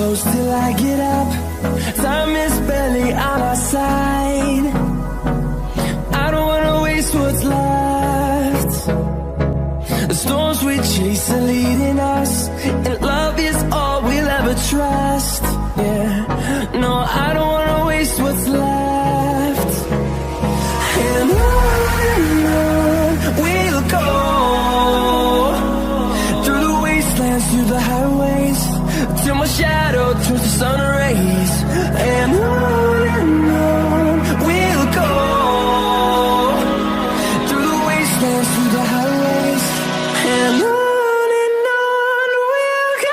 close till I get up. Time is barely on our side. I don't wanna waste what's left. The storms we chase are leading us, and love is all we'll ever trust. Yeah, no, I don't wanna waste what's left. And on we'll go, through the wastelands, through the highways, till my shadow turns to sun rays. And on we'll go, through the wastelands, through the highways, and on we'll go.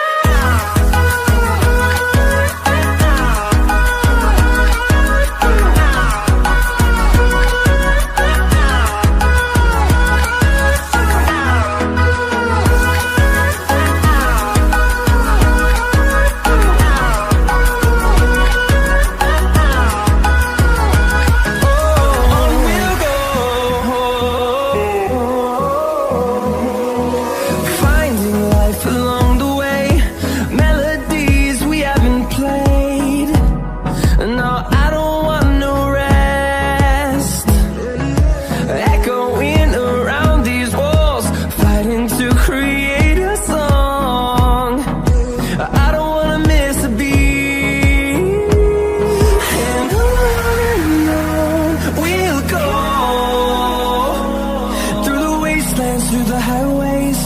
Through the highways,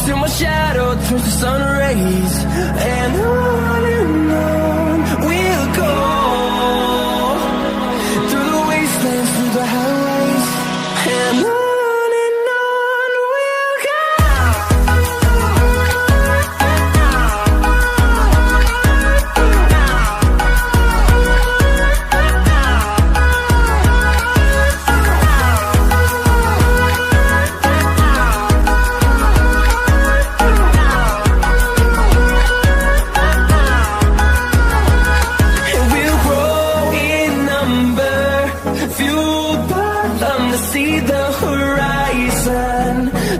till my shadow turns to sun rays. And on we'll go, through the wastelands, through the highways, and on we'll go. See the horizon,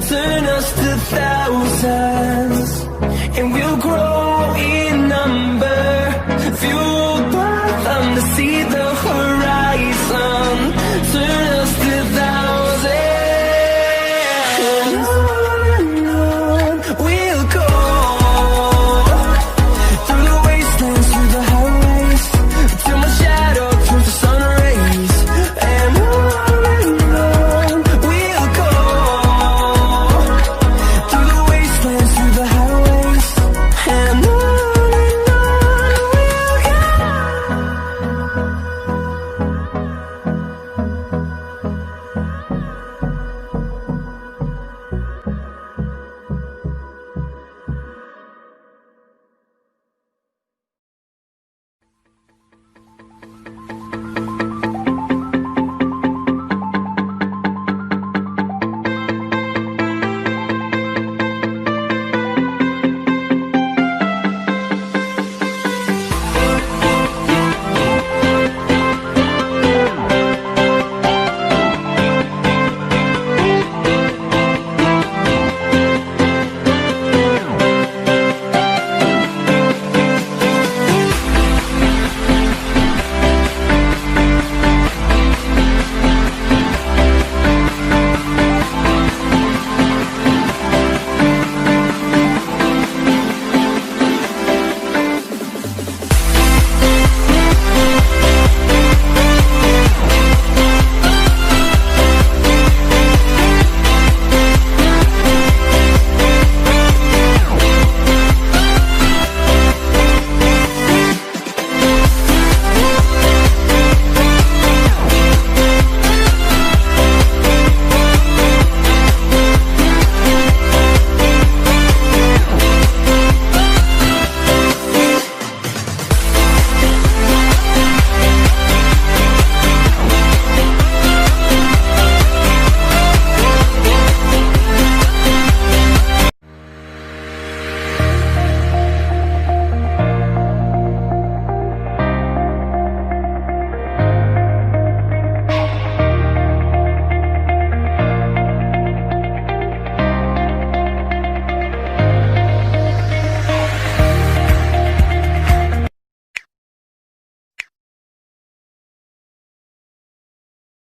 turn us to thousands, and we'll grow in number, fueled by them to see